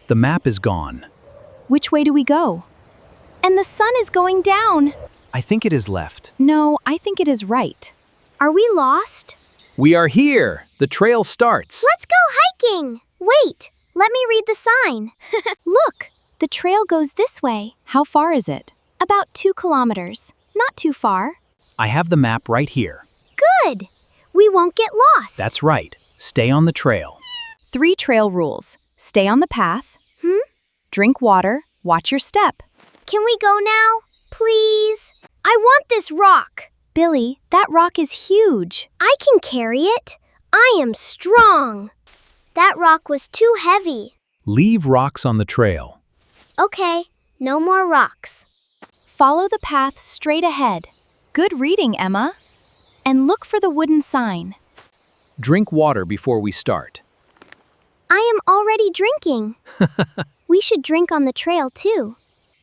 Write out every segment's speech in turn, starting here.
The map is gone. Which way do we go? And the sun is going down. I think it is left. No, I think it is right. Are we lost? We are here. The trail starts. Let's go hiking! Wait, let me read the sign. Look, the trail goes this way. How far is it? About 2 kilometers. Not too far. I have the map right here. Good! We won't get lost. That's right. Stay on the trail. 3 trail rules. Stay on the path. Drink water. Watch your step. Can we go now? Please? I want this rock. Billy, that rock is huge. I can carry it. I am strong. That rock was too heavy. Leave rocks on the trail. Okay, no more rocks. Follow the path straight ahead. Good reading, Emma. And look for the wooden sign. Drink water before we start. I am already drinking. We should drink on the trail too.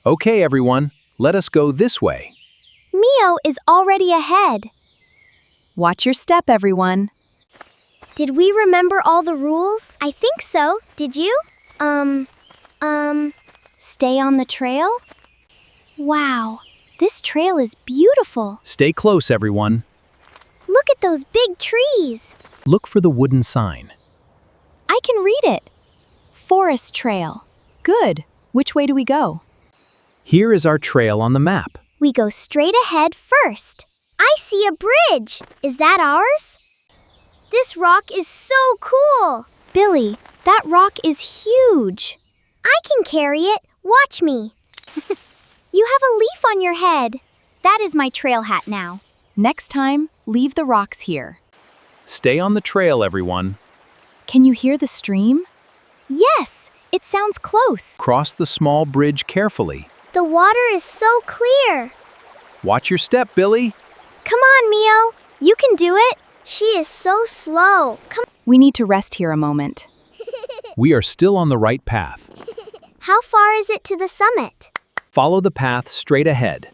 Okay, everyone. Let us go this way. Mio is already ahead. Watch your step, everyone. Did we remember all the rules? I think so. Did you? Stay on the trail? Wow, this trail is beautiful. Stay close, everyone. Look at those big trees. Look for the wooden sign. I can read it. Forest trail. Good. Which way do we go? Here is our trail on the map. We go straight ahead first. I see a bridge. Is that ours? This rock is so cool. Billy, that rock is huge. I can carry it. Watch me. You have a leaf on your head. That is my trail hat now. Next time, leave the rocks here. Stay on the trail, everyone. Can you hear the stream? Yes, it sounds close. Cross the small bridge carefully. The water is so clear. Watch your step, Billy. Come on, Mio. You can do it. She is so slow. Come. We need to rest here a moment. We are still on the right path. How far is it to the summit? Follow the path straight ahead.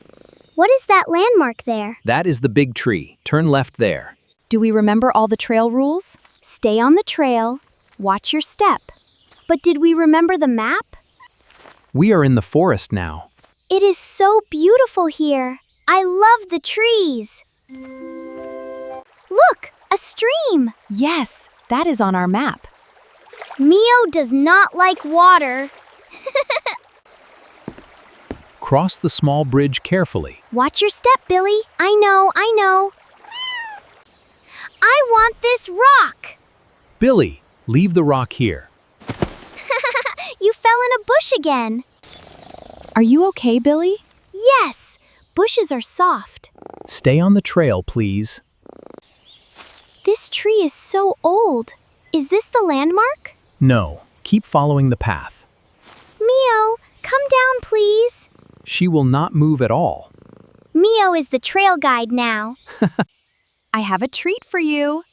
What is that landmark there? That is the big tree. Turn left there. Do we remember all the trail rules? Stay on the trail. Watch your step. But did we remember the map? We are in the forest now. It is so beautiful here. I love the trees. Look, a stream. Yes, that is on our map. Mio does not like water. Cross the small bridge carefully. Watch your step, Billy. I know. I want this rock. Billy, leave the rock here. You fell in a bush again. Are you okay, Billy? Yes, bushes are soft. Stay on the trail, please. This tree is so old. Is this the landmark? No, keep following the path. Mio, come down, please. She will not move at all. Mio is the trail guide now. I have a treat for you.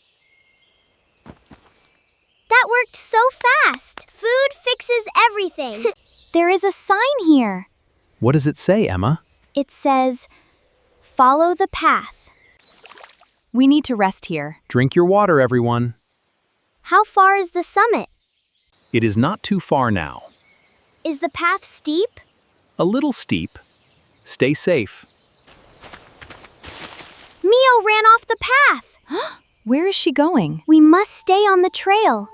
That worked so fast. Food fixes everything. There is a sign here. What does it say, Emma? It says, follow the path. We need to rest here. Drink your water, everyone. How far is the summit? It is not too far now. Is the path steep? A little steep. Stay safe. Mio ran off the path. Where is she going? We must stay on the trail.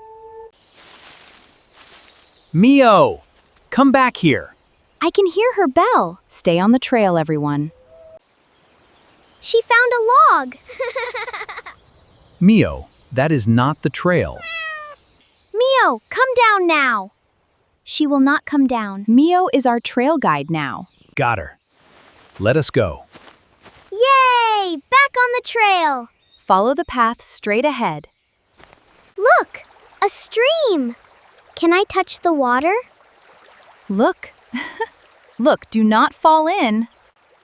Mio, come back here. I can hear her bell. Stay on the trail, everyone. She found a log. Mio, that is not the trail. Mio, come down now. She will not come down. Mio is our trail guide now. Got her. Let us go. Yay! Back on the trail. Follow the path straight ahead. Look, a stream. Can I touch the water? Look. Look, do not fall in.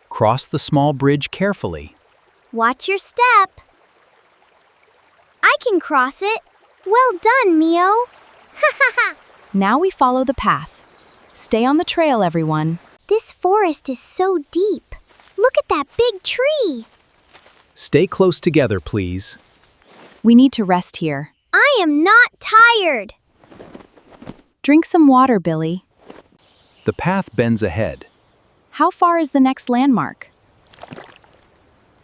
Cross the small bridge carefully. Watch your step. I can cross it. Well done, Mio. Now we follow the path. Stay on the trail, everyone. This forest is so deep. Look at that big tree. Stay close together, please. We need to rest here. I am not tired. Drink some water, Billy. The path bends ahead. How far is the next landmark?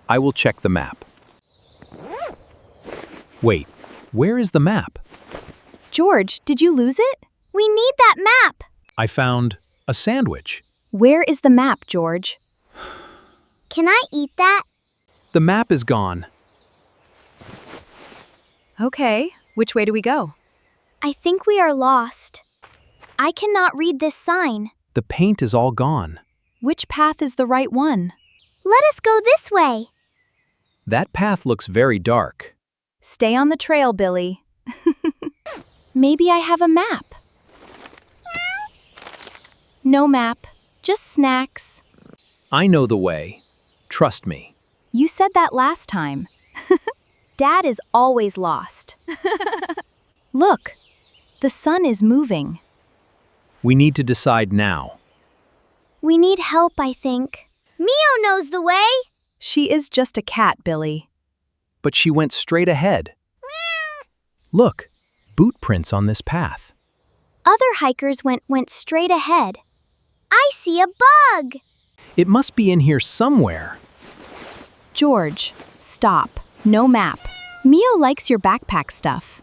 I will check the map. Wait, where is the map? George, did you lose it? We need that map. I found a sandwich. Where is the map, George? Can I eat that? The map is gone. Okay, which way do we go? I think we are lost. I cannot read this sign. The paint is all gone. Which path is the right one? Let us go this way. That path looks very dark. Stay on the trail, Billy. Maybe I have a map. No map, just snacks. I know the way. Trust me. You said that last time. Dad is always lost. Look, the sun is moving. We need to decide now. We need help, I think. Mio knows the way. She is just a cat, Billy. But she went straight ahead. Look, boot prints on this path. Other hikers went straight ahead. I see a bug. It must be in here somewhere. George, stop. No map. Mio likes your backpack stuff.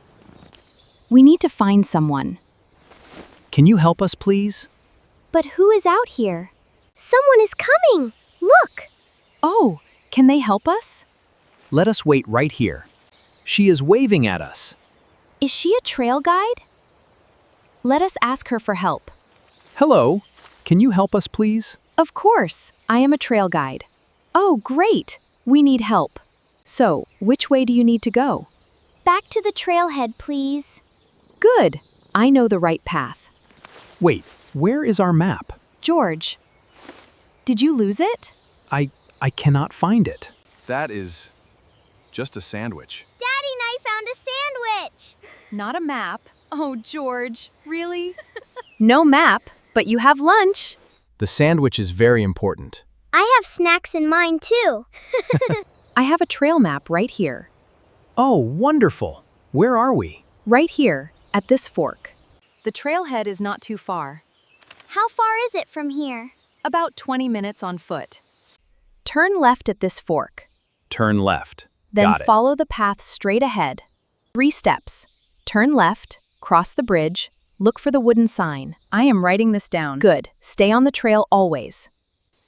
We need to find someone. Can you help us, please? But who is out here? Someone is coming. Look. Oh, can they help us? Let us wait right here. She is waving at us. Is she a trail guide? Let us ask her for help. Hello, can you help us, please? Of course, I am a trail guide. Oh, great. We need help. So, which way do you need to go? Back to the trailhead, please. Good. I know the right path. Wait, where is our map? George, did you lose it? I cannot find it. That is just a sandwich. Daddy and I found a sandwich. Not a map. Oh, George, really? No map, but you have lunch. The sandwich is very important. I have snacks in mine, too. I have a trail map right here. Oh, wonderful. Where are we? Right here, at this fork. The trailhead is not too far. How far is it from here? About 20 minutes on foot. Turn left at this fork. Turn left. Then Got it. follow the path straight ahead. 3 steps. Turn left, cross the bridge, look for the wooden sign. I am writing this down. Good. Stay on the trail always.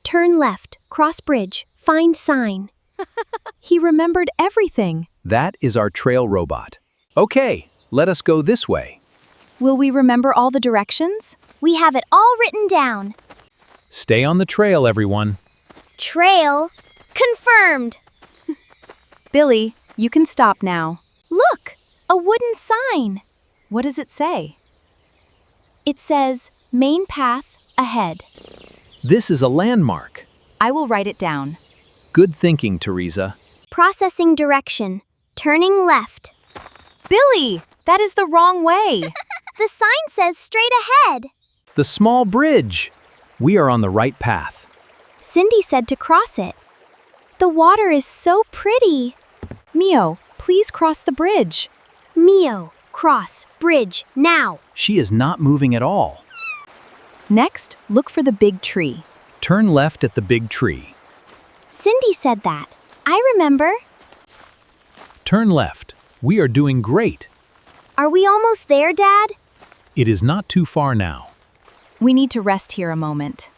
Turn left, cross bridge, find sign. He remembered everything. That is our trail robot. Okay, let us go this way. Will we remember all the directions? We have it all written down. Stay on the trail, everyone. Trail confirmed. Billy, you can stop now. Look, a wooden sign. What does it say? It says, main path ahead. This is a landmark. I will write it down. Good thinking, Teresa. Processing direction. Turning left. Billy, that is the wrong way. The sign says straight ahead. The small bridge. We are on the right path. Cindy said to cross it. The water is so pretty. Mio, please cross the bridge. Mio, cross bridge now. She is not moving at all. Next, look for the big tree. Turn left at the big tree. Cindy said that. I remember. Turn left. We are doing great. Are we almost there, Dad? It is not too far now. We need to rest here a moment.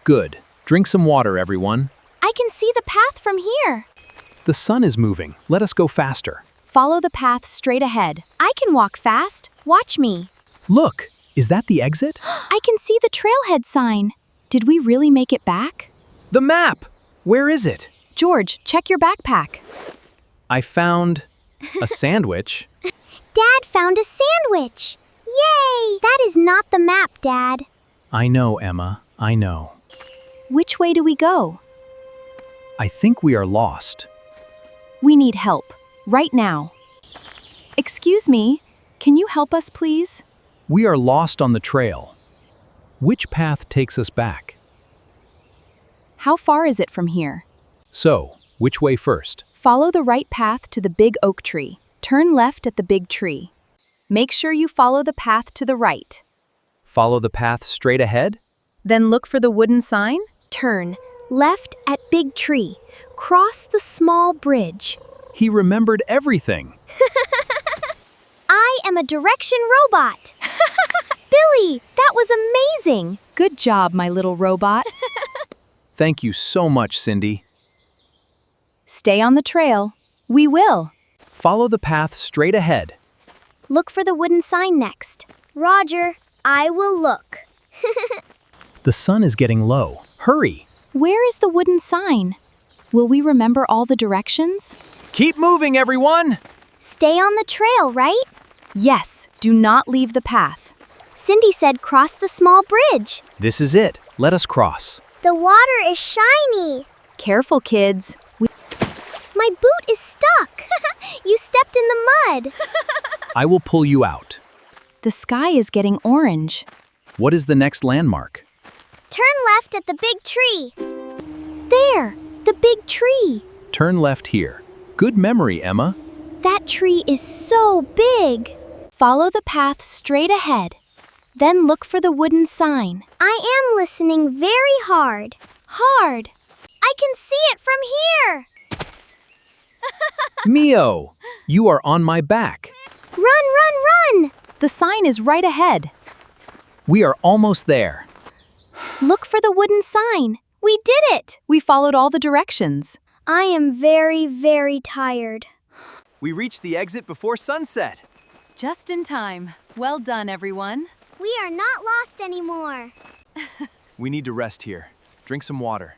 Good. Drink some water, everyone. I can see the path from here. The sun is moving. Let us go faster. Follow the path straight ahead. I can walk fast. Watch me. Look, is that the exit? I can see the trailhead sign. Did we really make it back? The map! Where is it? George, check your backpack. I found a sandwich. Dad found a sandwich. Yay! That is not the map, Dad. I know, Emma. I know. Which way do we go? I think we are lost. We need help. Right now. Excuse me, can you help us, please? We are lost on the trail. Which path takes us back? How far is it from here? So, which way first? Follow the right path to the big oak tree. Turn left at the big tree. Make sure you follow the path to the right. Follow the path straight ahead? Then look for the wooden sign. Turn left at big tree. Cross the small bridge. He remembered everything. I am a direction robot. Billy, that was amazing. Good job, my little robot. Thank you so much, Cindy. Stay on the trail. We will. Follow the path straight ahead. Look for the wooden sign next. Roger, I will look. The sun is getting low. Hurry! Where is the wooden sign? Will we remember all the directions? Keep moving, everyone! Stay on the trail, right? Yes, do not leave the path. Cindy said cross the small bridge. This is it. Let us cross. The water is shiny. Careful, kids. My boot is stuck. You stepped in the mud. I will pull you out. The sky is getting orange. What is the next landmark? Turn left at the big tree. There, the big tree. Turn left here. Good memory, Emma. That tree is so big. Follow the path straight ahead. Then look for the wooden sign. I am listening very hard. Hard. I can see it from here. Mio, you are on my back. Run, run, run. The sign is right ahead. We are almost there. Look for the wooden sign. We did it. We followed all the directions. I am very, very tired. We reached the exit before sunset. Just in time. Well done, everyone. We are not lost anymore. We need to rest here. Drink some water.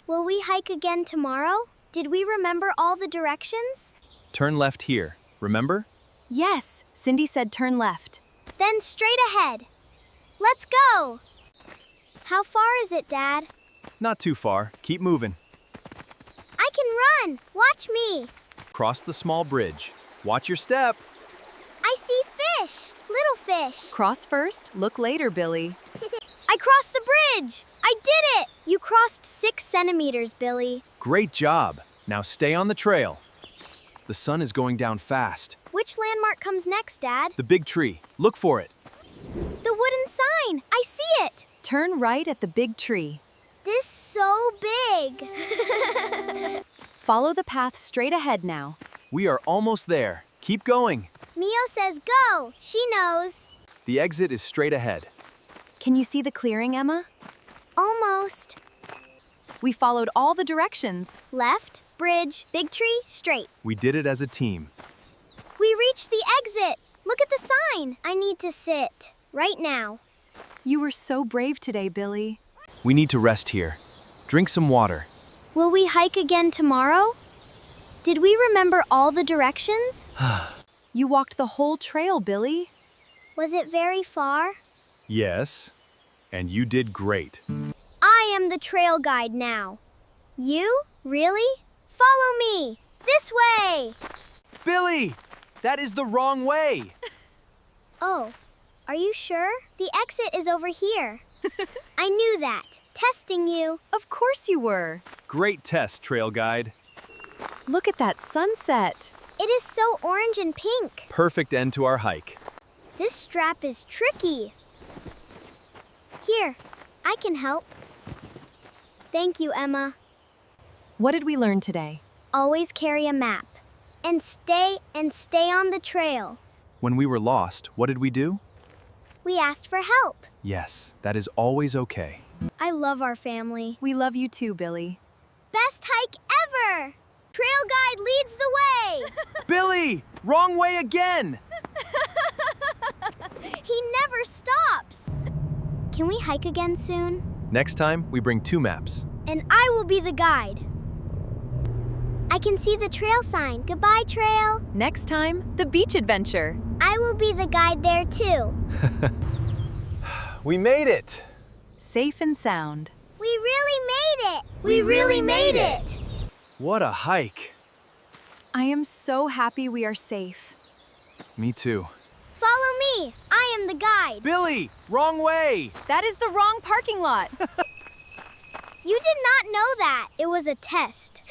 Will we hike again tomorrow? Did we remember all the directions? Turn left here. Remember? Yes, Cindy said turn left. Then straight ahead. Let's go. How far is it, Dad? Not too far. Keep moving. I can run. Watch me. Cross the small bridge. Watch your step. I see fish. Little fish. Cross first, look later, Billy. I crossed the bridge. I did it. You crossed 6 centimeters, Billy. Great job. Now stay on the trail. The sun is going down fast. Which landmark comes next, Dad? The big tree. Look for it. The wooden sign. I see it. Turn right at the big tree. This so big. Follow the path straight ahead now. We are almost there. Keep going. Mio says go. She knows. The exit is straight ahead. Can you see the clearing, Emma? Almost. We followed all the directions. Left, bridge, big tree, straight. We did it as a team. We reached the exit. Look at the sign. I need to sit. Right now. You were so brave today, Billy. We need to rest here. Drink some water. Will we hike again tomorrow? Did we remember all the directions? You walked the whole trail, Billy. Was it very far? Yes. And you did great. I am the trail guide now. You? Really? Follow me. This way. Billy! That is the wrong way. Oh, are you sure? The exit is over here. I knew that. Testing you. Of course you were. Great test, trail guide. Look at that sunset. It is so orange and pink. Perfect end to our hike. This strap is tricky. Here, I can help. Thank you, Emma. What did we learn today? Always carry a map. And stay on the trail. When we were lost, what did we do? We asked for help. Yes, that is always okay. I love our family. We love you too, Billy. Best hike ever! Trail guide leads the way! Billy! Wrong way again! He never stops! Can we hike again soon? Next time, we bring 2 maps. And I will be the guide. I can see the trail sign. Goodbye, trail. Next time, the beach adventure. I will be the guide there too. We made it! Safe and sound. We really made it! We really made it! What a hike! I am so happy we are safe. Me too. Follow me. I am the guide. Billy! Wrong way! That is the wrong parking lot. You did not know that. It was a test.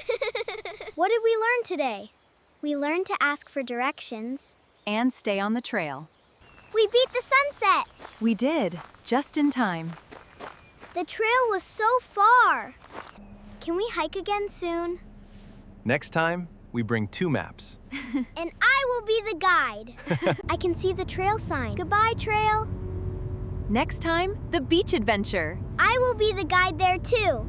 What did we learn today? We learned to ask for directions. and stay on the trail. We beat the sunset. We did, just in time. The trail was so far. Can we hike again soon? Next time, we bring 2 maps. And I will be the guide. I can see the trail sign. Goodbye, trail. Next time, the beach adventure. I will be the guide there too.